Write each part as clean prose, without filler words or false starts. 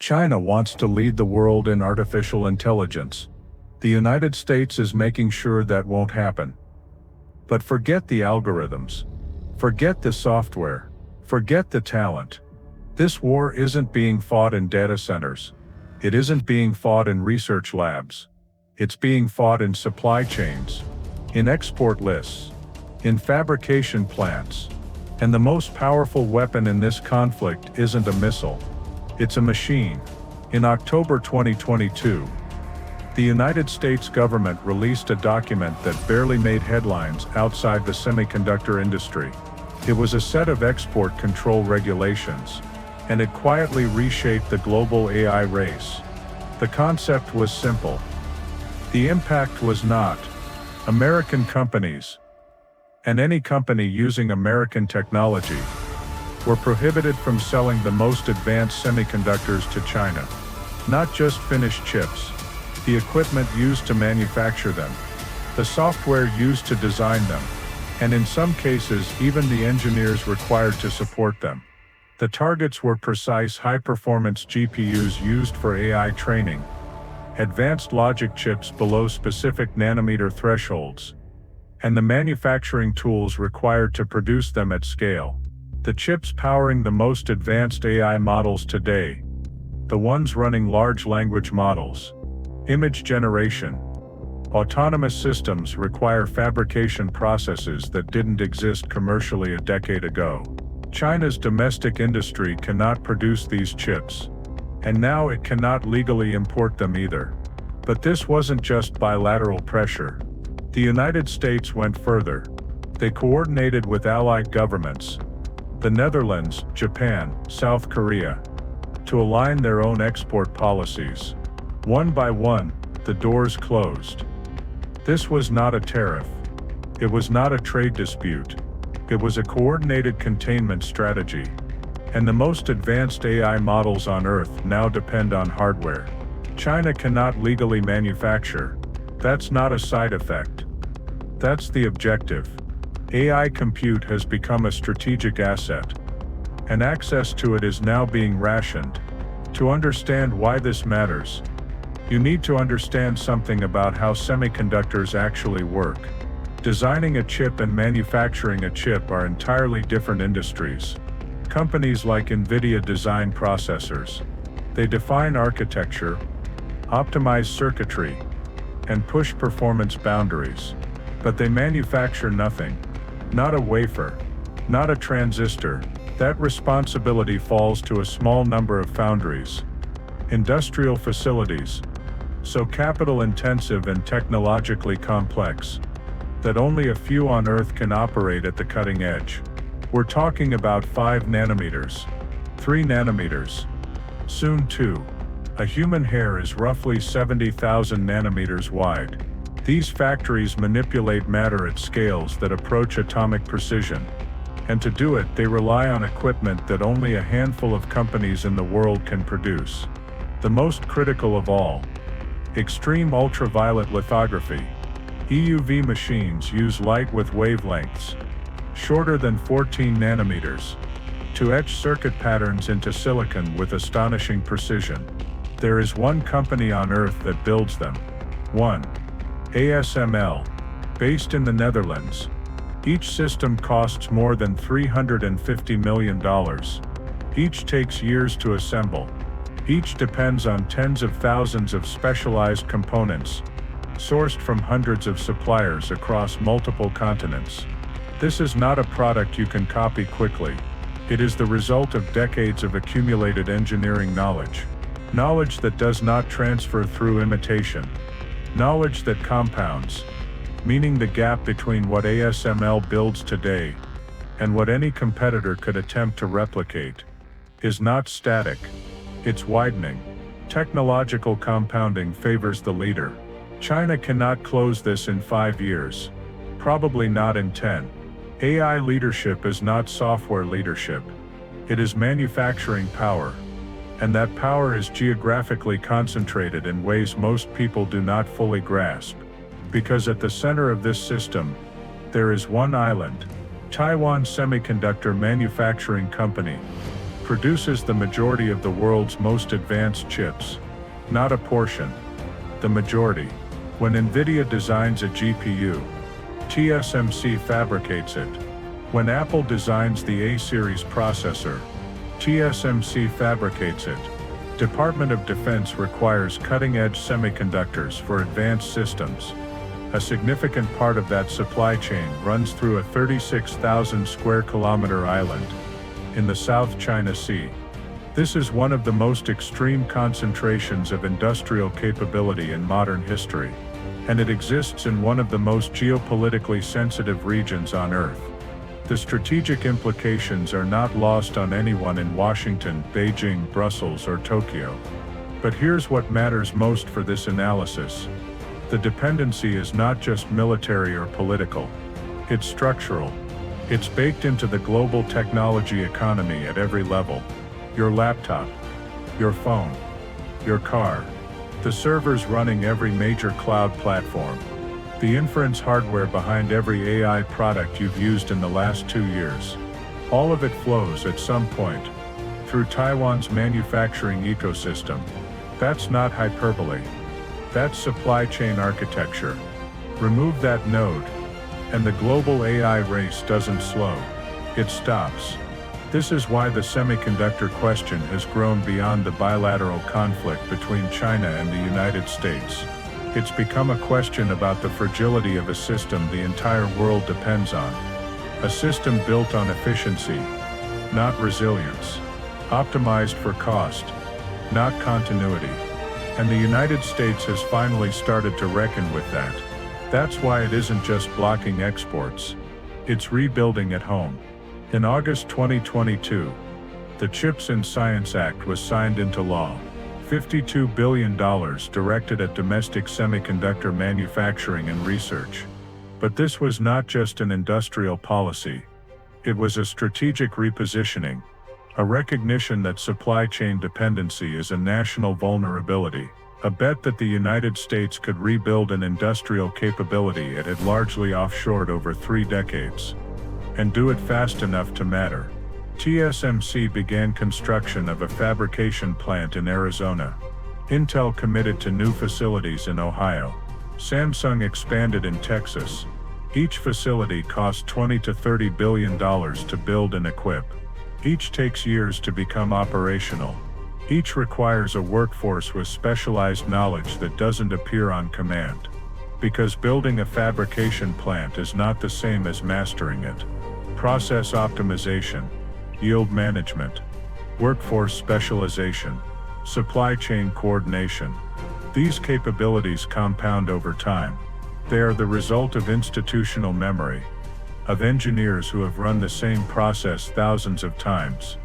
China wants to lead the world in artificial intelligence. The United States is making sure that won't happen. But forget the algorithms. Forget the software. Forget the talent. This war isn't being fought in data centers. It isn't being fought in research labs. It's being fought in supply chains, in export lists, in fabrication plants. And the most powerful weapon in this conflict isn't a missile. It's a machine. In October 2022, the United States government released a document that barely made headlines outside the semiconductor industry. It was a set of export control regulations, and it quietly reshaped the global AI race. The concept was simple. The impact was not American companies, and any company using American technology, were prohibited from selling the most advanced semiconductors to China. Not just finished chips, the equipment used to manufacture them, the software used to design them, and in some cases even the engineers required to support them. The targets were precise high-performance GPUs used for AI training, advanced logic chips below specific nanometer thresholds, and the manufacturing tools required to produce them at scale. The chips powering the most advanced AI models today, the ones running large language models, image generation, autonomous systems require fabrication processes that didn't exist commercially a decade ago. China's domestic industry cannot produce these chips, and now it cannot legally import them either. But this wasn't just bilateral pressure. The United States went further. They coordinated with allied governments, the Netherlands, Japan, South Korea, to align their own export policies. One by one, the doors closed. This was not a tariff. It was not a trade dispute. It was a coordinated containment strategy. And the most advanced AI models on Earth now depend on hardware. China cannot legally manufacture. That's not a side effect. That's the objective. AI compute has become a strategic asset, and access to it is now being rationed. To understand why this matters, you need to understand something about how semiconductors actually work. Designing a chip and manufacturing a chip are entirely different industries. Companies like NVIDIA design processors. They define architecture, optimize circuitry, and push performance boundaries. But they manufacture nothing. Not a wafer, not a transistor. That responsibility falls to a small number of foundries, industrial facilities, so capital-intensive and technologically complex, that only a few on Earth can operate at the cutting edge. We're talking about 5 nanometers, 3 nanometers, soon 2. A human hair is roughly 70,000 nanometers wide. These factories manipulate matter at scales that approach atomic precision. And to do it, they rely on equipment that only a handful of companies in the world can produce. The most critical of all, extreme ultraviolet lithography. EUV machines use light with wavelengths shorter than 14 nanometers to etch circuit patterns into silicon with astonishing precision. There is one company on Earth that builds them. 1. ASML, based in the Netherlands. Each system costs more than $350 million. Each takes years to assemble. Each depends on tens of thousands of specialized components, sourced from hundreds of suppliers across multiple continents. This is not a product you can copy quickly. It is the result of decades of accumulated engineering knowledge. Knowledge that does not transfer through imitation. Knowledge that compounds, meaning the gap between what ASML builds today and what any competitor could attempt to replicate is not static, it's widening. Technological compounding favors the leader. China cannot close this in 5 years, probably not in 10. AI leadership is not software leadership. It is manufacturing power. And that power is geographically concentrated in ways most people do not fully grasp. Because at the center of this system, there is one island, Taiwan Semiconductor Manufacturing Company. produces the majority of the world's most advanced chips. Not a portion. The majority. When NVIDIA designs a GPU, TSMC fabricates it. When Apple designs the A-series processor, TSMC fabricates it. Department of Defense requires cutting-edge semiconductors for advanced systems. A significant part of that supply chain runs through a 36,000 square kilometer island in the South China Sea. This is one of the most extreme concentrations of industrial capability in modern history, and it exists in one of the most geopolitically sensitive regions on Earth. The strategic implications are not lost on anyone in Washington, Beijing, Brussels, or Tokyo. But here's what matters most for this analysis. The dependency is not just military or political. It's structural. It's baked into the global technology economy at every level. Your laptop, your phone, your car, the servers running every major cloud platform, the inference hardware behind every AI product you've used in the last 2 years. All of it flows at some point through Taiwan's manufacturing ecosystem. That's not hyperbole. That's supply chain architecture. Remove that node, and the global AI race doesn't slow. It stops. This is why the semiconductor question has grown beyond the bilateral conflict between China and the United States. It's become a question about the fragility of a system the entire world depends on. A system built on efficiency, not resilience. Optimized for cost, not continuity. And the United States has finally started to reckon with that. That's why it isn't just blocking exports. It's rebuilding at home. In August 2022, the CHIPS and Science Act was signed into law. $52 billion directed at domestic semiconductor manufacturing and research. But this was not just an industrial policy. It was a strategic repositioning, a recognition that supply chain dependency is a national vulnerability, a bet that the United States could rebuild an industrial capability it had largely offshored over 3 decades. And do it fast enough to matter. TSMC began construction of a fabrication plant in Arizona. Intel committed to new facilities in Ohio. Samsung expanded in Texas. Each facility cost $20 to $30 billion to build and equip. Each takes years to become operational. Each requires a workforce with specialized knowledge that doesn't appear on command. Because building a fabrication plant is not the same as mastering it. Process optimization, yield management, workforce specialization, supply chain coordination. These capabilities compound over time. They are the result of institutional memory, of engineers who have run the same process thousands of times,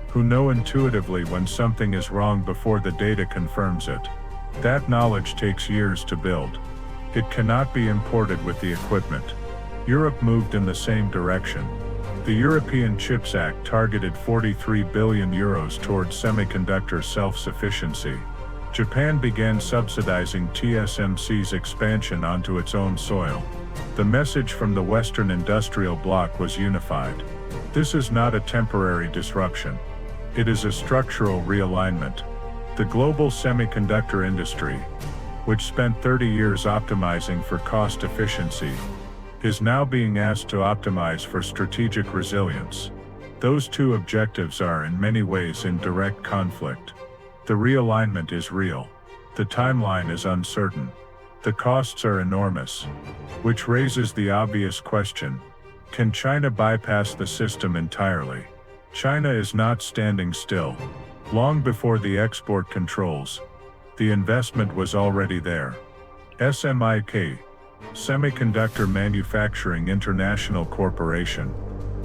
who know intuitively when something is wrong before the data confirms it. That knowledge takes years to build. It cannot be imported with the equipment. Europe moved in the same direction. The European Chips Act targeted €43 billion towards semiconductor self-sufficiency. Japan began subsidizing TSMC's expansion onto its own soil. The message from the Western industrial bloc was unified. This is not a temporary disruption. It is a structural realignment. The global semiconductor industry, which spent 30 years optimizing for cost efficiency, is now being asked to optimize for strategic resilience. Those two objectives are in many ways in direct conflict. The realignment is real. The timeline is uncertain. The costs are enormous. Which raises the obvious question: can China bypass the system entirely? China is not standing still. Long before the export controls, the investment was already there. SMIC, Semiconductor Manufacturing International Corporation,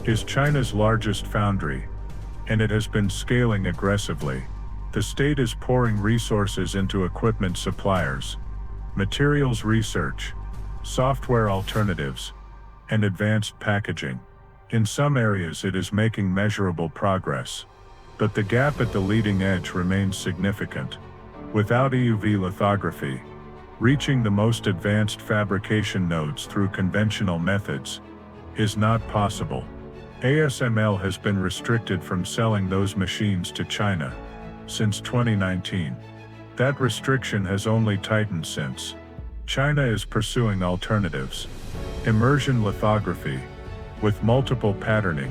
is China's largest foundry, and it has been scaling aggressively. The state is pouring resources into equipment suppliers, materials research, software alternatives, and advanced packaging. In some areas it is making measurable progress, but the gap at the leading edge remains significant. Without EUV lithography, reaching the most advanced fabrication nodes through conventional methods is not possible. ASML has been restricted from selling those machines to China since 2019. That restriction has only tightened since. China is pursuing alternatives. Immersion lithography, with multiple patterning,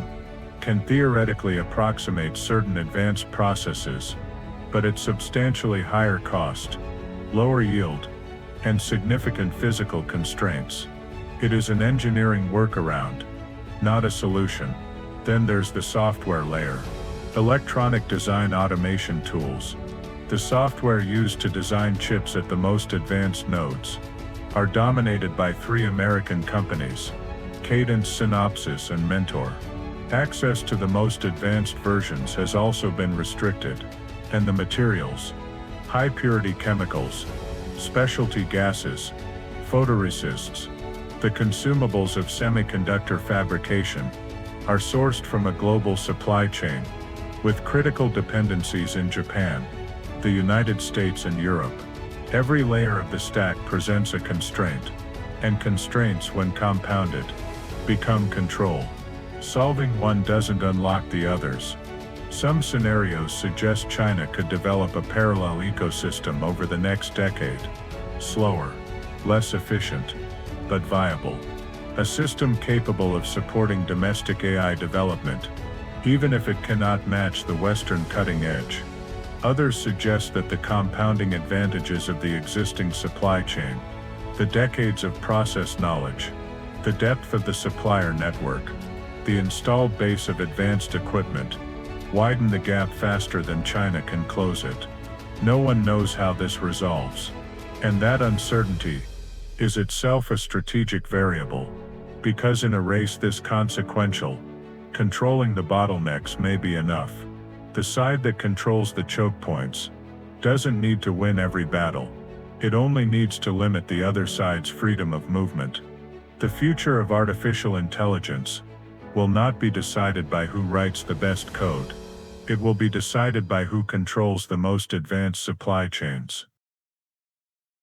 can theoretically approximate certain advanced processes, but at substantially higher cost, lower yield, and significant physical constraints. It is an engineering workaround, not a solution. Then there's the software layer. Electronic design automation tools. The software used to design chips at the most advanced nodes are dominated by 3 American companies, Cadence, Synopsys, and Mentor. Access to the most advanced versions has also been restricted, and the materials, high-purity chemicals, specialty gases, photoresists, the consumables of semiconductor fabrication, are sourced from a global supply chain, with critical dependencies in Japan, the United States, and Europe. Every layer of the stack presents a constraint, and constraints, when compounded, become control. Solving one doesn't unlock the others. Some scenarios suggest China could develop a parallel ecosystem over the next decade. Slower, less efficient, but viable. A system capable of supporting domestic AI development, even if it cannot match the Western cutting edge. Others suggest that the compounding advantages of the existing supply chain, the decades of process knowledge, the depth of the supplier network, the installed base of advanced equipment, widen the gap faster than China can close it. No one knows how this resolves. And that uncertainty is itself a strategic variable, because in a race this consequential, controlling the bottlenecks may be enough. The side that controls the choke points doesn't need to win every battle. It only needs to limit the other side's freedom of movement. The future of artificial intelligence will not be decided by who writes the best code. It will be decided by who controls the most advanced supply chains.